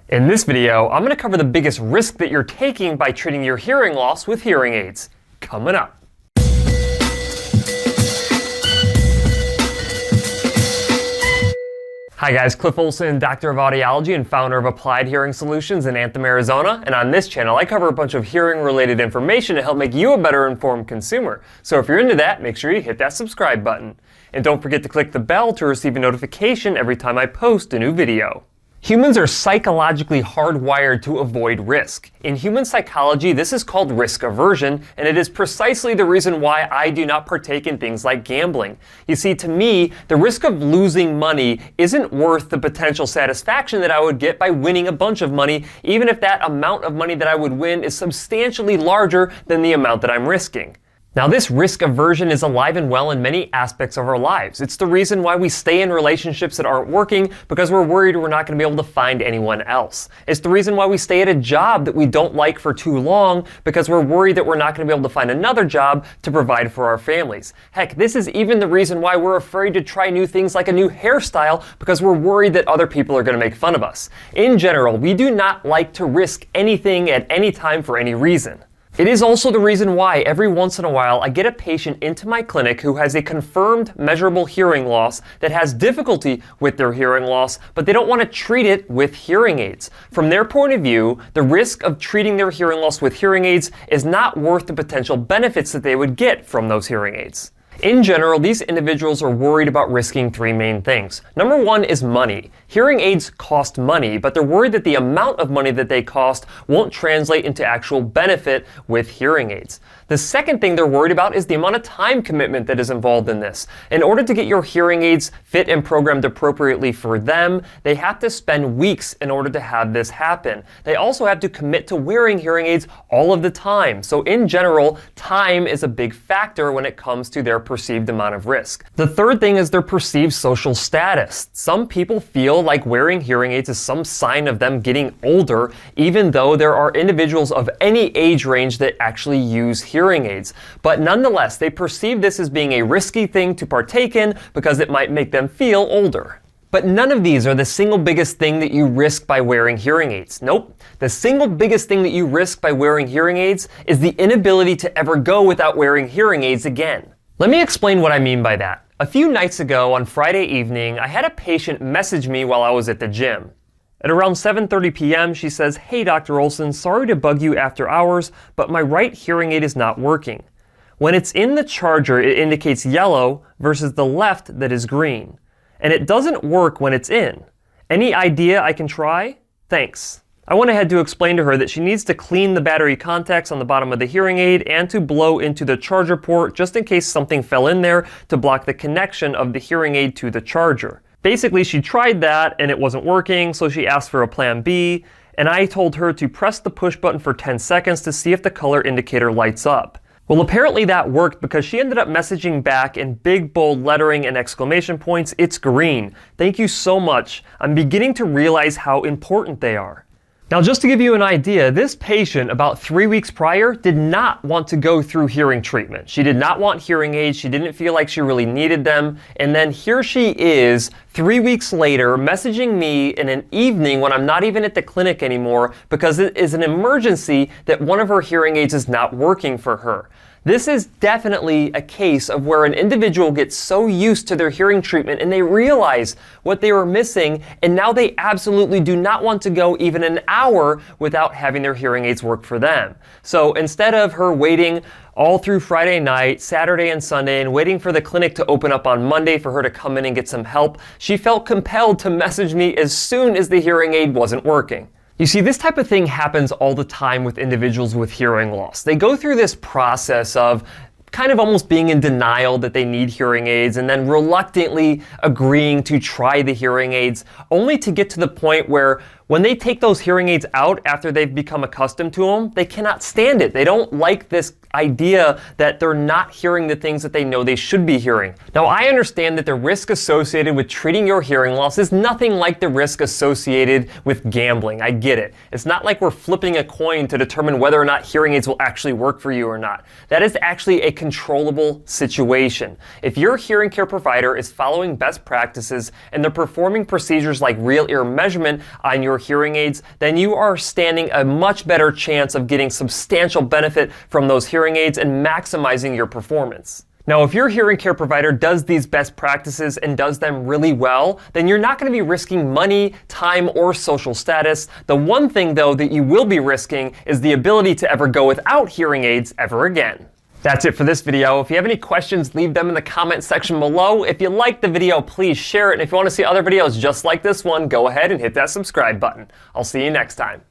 In this video, I'm going to cover the biggest risk that you're taking by treating your hearing loss with hearing aids. Coming up. Hi guys, Cliff Olson, Doctor of Audiology and founder of Applied Hearing Solutions in Anthem, Arizona. And on this channel, I cover a bunch of hearing-related information to help make you a better informed consumer. So if you're into that, make sure you hit that subscribe button. And don't forget to click the bell to receive a notification every time I post a new video. Humans are psychologically hardwired to avoid risk. In human psychology, this is called risk aversion, and it is precisely the reason why I do not partake in things like gambling. You see, to me, the risk of losing money isn't worth the potential satisfaction that I would get by winning a bunch of money, even if that amount of money that I would win is substantially larger than the amount that I'm risking. Now, this risk aversion is alive and well in many aspects of our lives. It's the reason why we stay in relationships that aren't working because we're worried we're not going to be able to find anyone else. It's the reason why we stay at a job that we don't like for too long because we're worried that we're not going to be able to find another job to provide for our families. Heck, this is even the reason why we're afraid to try new things like a new hairstyle because we're worried that other people are going to make fun of us. In general, we do not like to risk anything at any time for any reason. It is also the reason why every once in a while I get a patient into my clinic who has a confirmed measurable hearing loss that has difficulty with their hearing loss, but they don't want to treat it with hearing aids. From their point of view, the risk of treating their hearing loss with hearing aids is not worth the potential benefits that they would get from those hearing aids. In general, these individuals are worried about risking three main things. Number one is money. Hearing aids cost money, but they're worried that the amount of money that they cost won't translate into actual benefit with hearing aids. The second thing they're worried about is the amount of time commitment that is involved in this. In order to get your hearing aids fit and programmed appropriately for them, they have to spend weeks in order to have this happen. They also have to commit to wearing hearing aids all of the time. So in general, time is a big factor when it comes to their perceived amount of risk. The third thing is their perceived social status. Some people feel like wearing hearing aids is some sign of them getting older, even though there are individuals of any age range that actually use hearing aids. But nonetheless, they perceive this as being a risky thing to partake in because it might make them feel older. But none of these are the single biggest thing that you risk by wearing hearing aids. Nope. The single biggest thing that you risk by wearing hearing aids is the inability to ever go without wearing hearing aids again. Let me explain what I mean by that. A few nights ago on Friday evening, I had a patient message me while I was at the gym. At around 7:30 p.m., she says, "Hey, Dr. Olson, sorry to bug you after hours, but my right hearing aid is not working. When it's in the charger, it indicates yellow versus the left that is green. And it doesn't work when it's in. Any idea I can try? Thanks." I went ahead to explain to her that she needs to clean the battery contacts on the bottom of the hearing aid and to blow into the charger port just in case something fell in there to block the connection of the hearing aid to the charger. Basically, she tried that and it wasn't working, so she asked for a plan B, and I told her to press the push button for 10 seconds to see if the color indicator lights up. Well, apparently that worked because she ended up messaging back in big, bold lettering and exclamation points, "It's green. Thank you so much. I'm beginning to realize how important they are." Now, just to give you an idea, this patient about 3 weeks prior did not want to go through hearing treatment. She did not want hearing aids. She didn't feel like she really needed them. And then here she is 3 weeks later messaging me in an evening when I'm not even at the clinic anymore because it is an emergency that one of her hearing aids is not working for her. This is definitely a case of where an individual gets so used to their hearing treatment and they realize what they were missing, and now they absolutely do not want to go even an hour without having their hearing aids work for them. So instead of her waiting all through Friday night, Saturday and Sunday, and waiting for the clinic to open up on Monday for her to come in and get some help, she felt compelled to message me as soon as the hearing aid wasn't working. You see, this type of thing happens all the time with individuals with hearing loss. They go through this process of kind of almost being in denial that they need hearing aids and then reluctantly agreeing to try the hearing aids, only to get to the point where when they take those hearing aids out after they've become accustomed to them, they cannot stand it. They don't like this idea that they're not hearing the things that they know they should be hearing. Now, I understand that the risk associated with treating your hearing loss is nothing like the risk associated with gambling. I get it. It's not like we're flipping a coin to determine whether or not hearing aids will actually work for you or not. That is actually a controllable situation. If your hearing care provider is following best practices and they're performing procedures like real ear measurement on your your hearing aids, then you are standing a much better chance of getting substantial benefit from those hearing aids and maximizing your performance. Now, if your hearing care provider does these best practices and does them really well, then you're not going to be risking money, time, or social status. The one thing, though, that you will be risking is the ability to ever go without hearing aids ever again. That's it for this video. If you have any questions, leave them in the comment section below. If you liked the video, please share it. And if you want to see other videos just like this one, go ahead and hit that subscribe button. I'll see you next time.